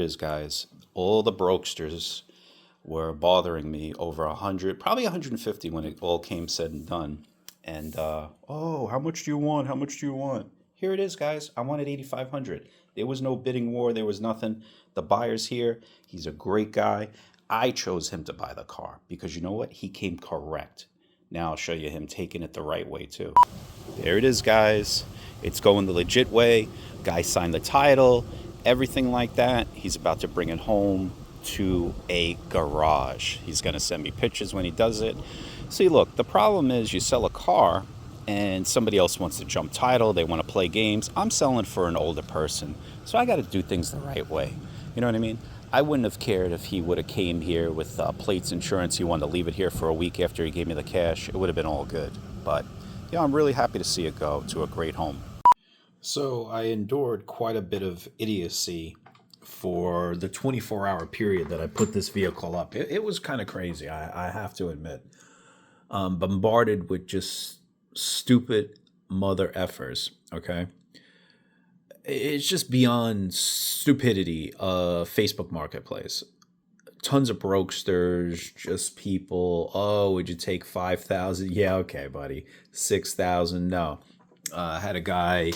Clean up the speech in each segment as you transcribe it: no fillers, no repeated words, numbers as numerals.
is, guys. All the brokesters were bothering me over 100, probably 150 when it all came said and done. And oh, how much do you want? How much do you want? Here it is, guys. I wanted 8,500. There was no bidding war. There was nothing. The buyer's here. He's a great guy. I chose him to buy the car because you know what? He came correct. Now I'll show you him taking it the right way too. There it is, guys. It's going the legit way. Guy signed the title, everything like that. He's about to bring it home to a garage. He's going to send me pictures when he does it. See, look, the problem is you sell a car and somebody else wants to jump title. They want to play games. I'm selling for an older person, so I got to do things the right way. You know what I mean? I wouldn't have cared if he would have came here with plates insurance. He wanted to leave it here for a week after he gave me the cash. It would have been all good. But, yeah, I'm really happy to see it go to a great home. So I endured quite a bit of idiocy for the 24-hour period that I put this vehicle up. It was kind of crazy, I have to admit. Bombarded with just stupid mother effers, okay? It's just beyond stupidity, Facebook Marketplace. Tons of brokesters, just people, oh, would you take 5,000? Yeah, okay, buddy. 6,000, no. I had a guy,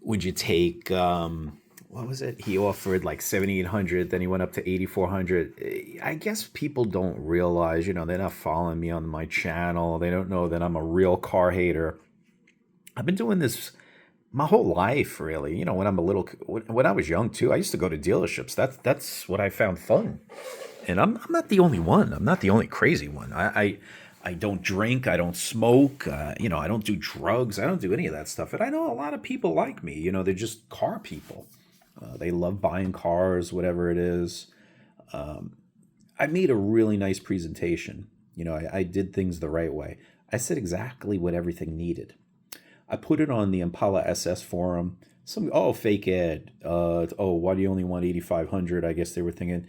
would you take, what was it? He offered like 7,800, then he went up to 8,400. I guess people don't realize, they're not following me on my channel. They don't know that I'm a real car hater. I've been doing this my whole life, really. When I was young too, I used to go to dealerships. That's what I found fun. And I'm not the only one. I'm not the only crazy one. I don't drink. I don't smoke. I don't do drugs. I don't do any of that stuff. And I know a lot of people like me. They're just car people. They love buying cars, whatever it is. I made a really nice presentation. I did things the right way. I said exactly what everything needed. I put it on the Impala SS forum. Fake ad. Why do you only want 8,500? I guess they were thinking.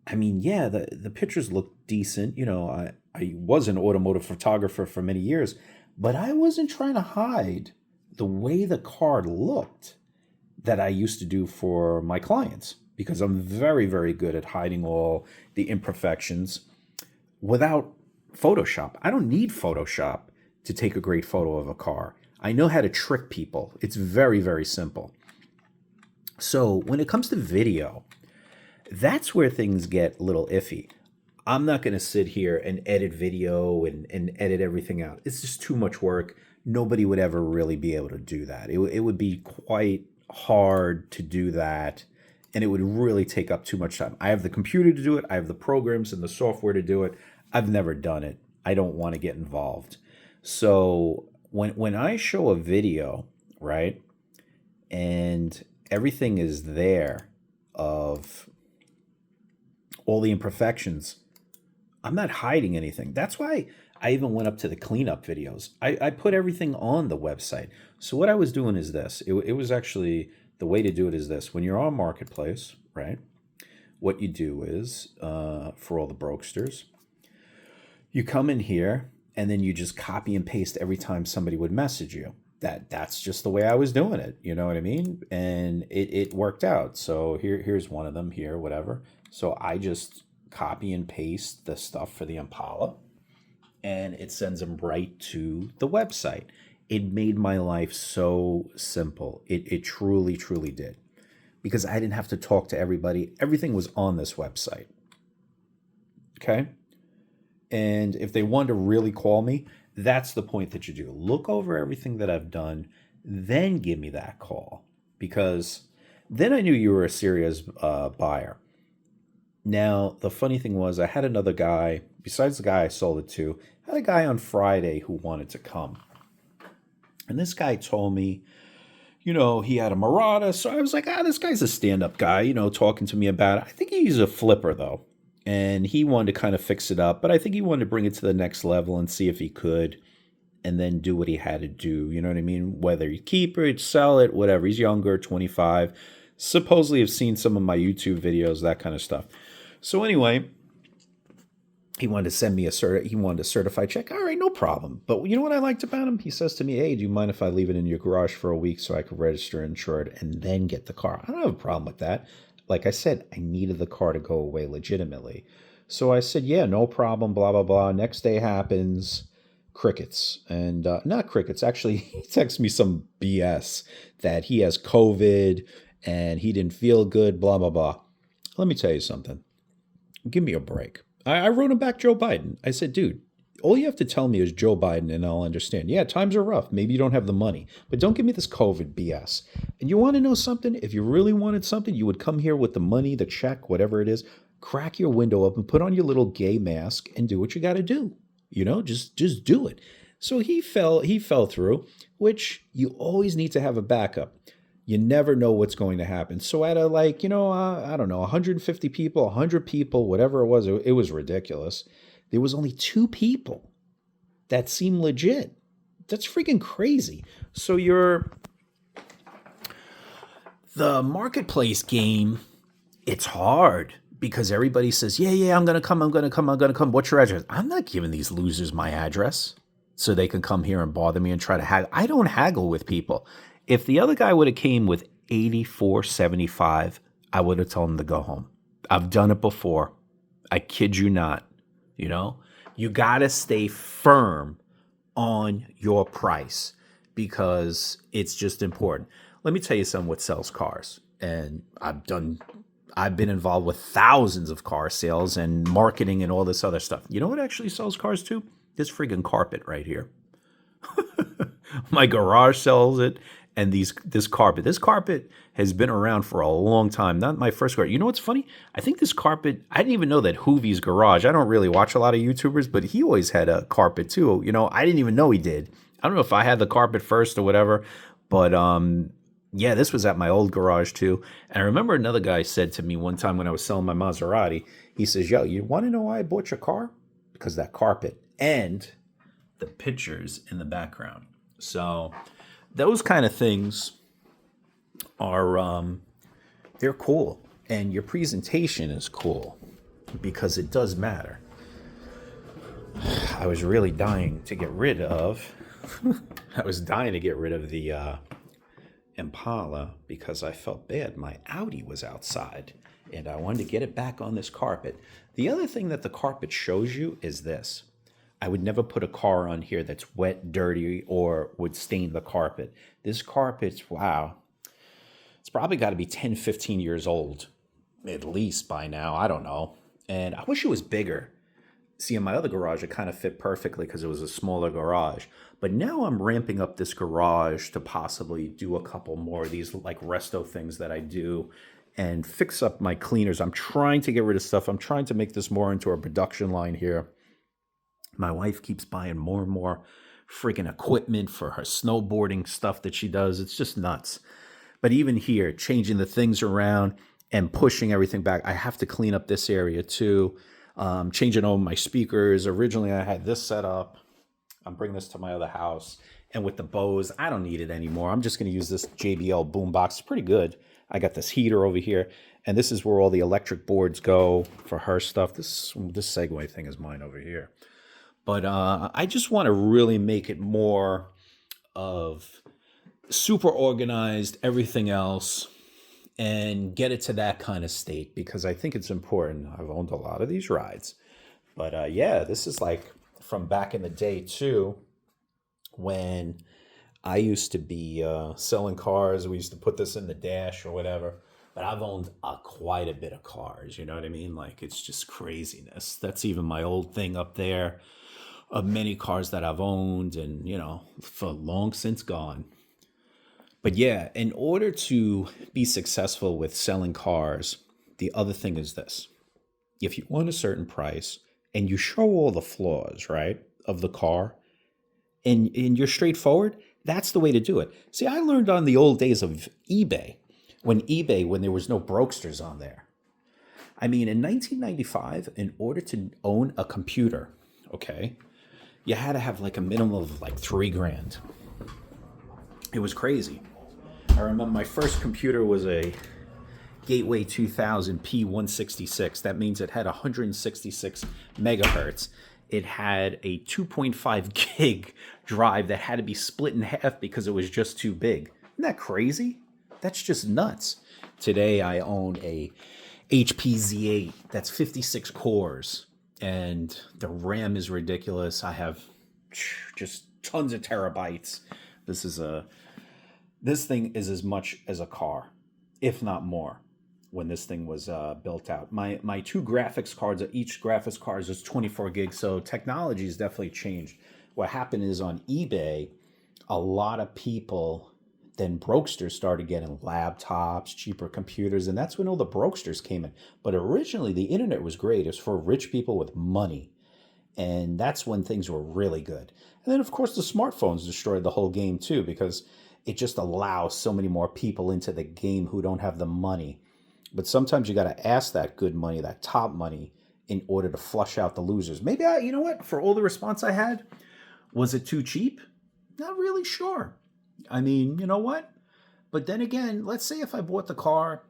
I mean, yeah, the pictures look decent. I was an automotive photographer for many years, but I wasn't trying to hide the way the car looked that I used to do for my clients, because I'm very, very good at hiding all the imperfections without Photoshop. I don't need Photoshop to take a great photo of a car. I know how to trick people. It's very, very simple. So when it comes to video, that's where things get a little iffy. I'm not going to sit here and edit video and edit everything out. It's just too much work. Nobody would ever really be able to do that. It would be quite hard to do that, and it would really take up too much time. I have the computer to do it. I have the programs and the software to do it. I've never done it. I don't want to get involved. So when I show a video, right, and everything is there of all the imperfections, I'm not hiding anything. That's why I even went up to the cleanup videos. I put everything on the website. So what I was doing is this. It was actually, the way to do it is this. When you're on Marketplace, right, what you do is, for all the brokesters, you come in here and then you just copy and paste every time somebody would message you. That's just the way I was doing it. You know what I mean? And it worked out. So here's one of them here, whatever. So I just copy and paste the stuff for the Impala, and it sends them right to the website. It made my life so simple. It truly, truly did. Because I didn't have to talk to everybody. Everything was on this website. Okay? And if they wanted to really call me, that's the point that you do. Look over everything that I've done, then give me that call. Because then I knew you were a serious buyer. Now, the funny thing was, I had another guy, besides the guy I sold it to, I had a guy on Friday who wanted to come. And this guy told me, he had a Murata. So I was like, this guy's a stand-up guy, talking to me about it. I think he's a flipper, though. And he wanted to kind of fix it up, but I think he wanted to bring it to the next level and see if he could, and then do what he had to do. You know what I mean? Whether he'd keep it, sell it, whatever. He's younger, 25. Supposedly have seen some of my YouTube videos, that kind of stuff. So anyway, he wanted to send me he wanted a certified check. All right, no problem. But you know what I liked about him? He says to me, hey, do you mind if I leave it in your garage for a week so I can register and insure it and then get the car? I don't have a problem with that. like I said, I needed the car to go away legitimately. So I said, yeah, no problem, blah, blah, blah. Next day happens, crickets. And not crickets, actually, he texts me some BS that he has COVID and he didn't feel good, blah, blah, blah. Let me tell you something. Give me a break. I wrote him back Joe Biden. I said, dude, all you have to tell me is Joe Biden and I'll understand. Yeah, times are rough. Maybe you don't have the money, but don't give me this COVID BS. And you want to know something? If you really wanted something, you would come here with the money, the check, whatever it is, crack your window up and put on your little gay mask and do what you got to do. Just do it. So he fell through, which you always need to have a backup. You never know what's going to happen. So out of I don't know, 150 people, 100 people, whatever it was ridiculous. There was only two people that seemed legit. That's freaking crazy. So the marketplace game, it's hard because everybody says, yeah, yeah, I'm going to come, I'm going to come, I'm going to come. What's your address? I'm not giving these losers my address so they can come here and bother me and try to haggle. I don't haggle with people. If the other guy would have came with 84.75, I would have told him to go home. I've done it before. I kid you not. You got to stay firm on your price because it's just important. Let me tell you something what sells cars. And I've been involved with thousands of car sales and marketing and all this other stuff. You know what actually sells cars too? This friggin' carpet right here. My garage sells it. And this carpet. This carpet has been around for a long time. Not my first carpet. You know what's funny? I think this carpet, I didn't even know that Hoovie's Garage, I don't really watch a lot of YouTubers, but he always had a carpet too. I didn't even know he did. I don't know if I had the carpet first or whatever, but yeah, this was at my old garage too. And I remember another guy said to me one time when I was selling my Maserati, he says, yo, you want to know why I bought your car? Because that carpet and the pictures in the background. So those kind of things are they're cool, and your presentation is cool because it does matter. I was really dying to get rid of the Impala because I felt bad. My Audi was outside and I wanted to get it back on this carpet. The other thing that the carpet shows you is this. I would never put a car on here that's wet, dirty, or would stain the carpet. This carpet's, wow, it's probably got to be 10, 15 years old, at least by now. I don't know. And I wish it was bigger. See, in my other garage, it kind of fit perfectly because it was a smaller garage. But now I'm ramping up this garage to possibly do a couple more of these like resto things that I do and fix up my cleaners. I'm trying to get rid of stuff. I'm trying to make this more into a production line here. My wife keeps buying more and more freaking equipment for her snowboarding stuff that she does. It's just nuts. But even here, changing the things around and pushing everything back, I have to clean up this area too. Changing over my speakers. Originally, I had this set up. I'm bringing this to my other house. And with the Bose, I don't need it anymore. I'm just going to use this JBL boombox. It's pretty good. I got this heater over here. And this is where all the electric boards go for her stuff. This Segway thing is mine over here. But I just want to really make it more of super organized, everything else, and get it to that kind of state because I think it's important. I've owned a lot of these rides. But yeah, this is like from back in the day too, when I used to be selling cars. We used to put this in the dash or whatever. But I've owned quite a bit of cars, you know what I mean? Like, it's just craziness. That's even my old thing up there of many cars that I've owned and, for long since gone. But yeah, in order to be successful with selling cars, the other thing is this. If you want a certain price and you show all the flaws, right, of the car, and you're straightforward, that's the way to do it. See, I learned on the old days of eBay, when there was no brokesters on there. I mean, in 1995, in order to own a computer, okay, you had to have like a minimum of like $3,000. It was crazy. I remember my first computer was a Gateway 2000 P166. That means it had 166 megahertz. It had a 2.5 gig drive that had to be split in half because it was just too big. Isn't that crazy? That's just nuts. Today I own a HP Z8 that's 56 cores, and the RAM is ridiculous. I have just tons of terabytes. This is a this thing is as much as a car, if not more, when this thing was built out. My two graphics cards, each graphics card is 24 gigs, so technology has definitely changed. What happened is on eBay, a lot of people, then brokesters started getting laptops, cheaper computers, and that's when all the brokesters came in. But originally, the internet was great. It was for rich people with money. And that's when things were really good. And then, of course, the smartphones destroyed the whole game too, because it just allows so many more people into the game who don't have the money. But sometimes you got to ask that good money, that top money, in order to flush out the losers. Maybe you know what? For all the response I had, was it too cheap? Not really sure. I mean, you know what? But then again, let's say if I bought the car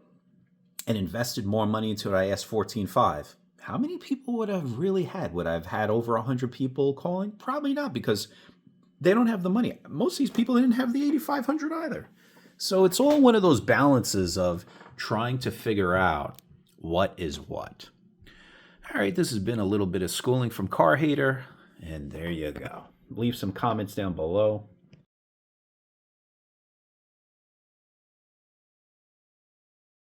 and invested more money into it, I asked 14.5. How many people would I have really had? Would I have had over 100 people calling? Probably not, because they don't have the money. Most of these people didn't have the 8,500 either. So it's all one of those balances of trying to figure out what is what. All right, this has been a little bit of schooling from Car Hater, and there you go. Leave some comments down below.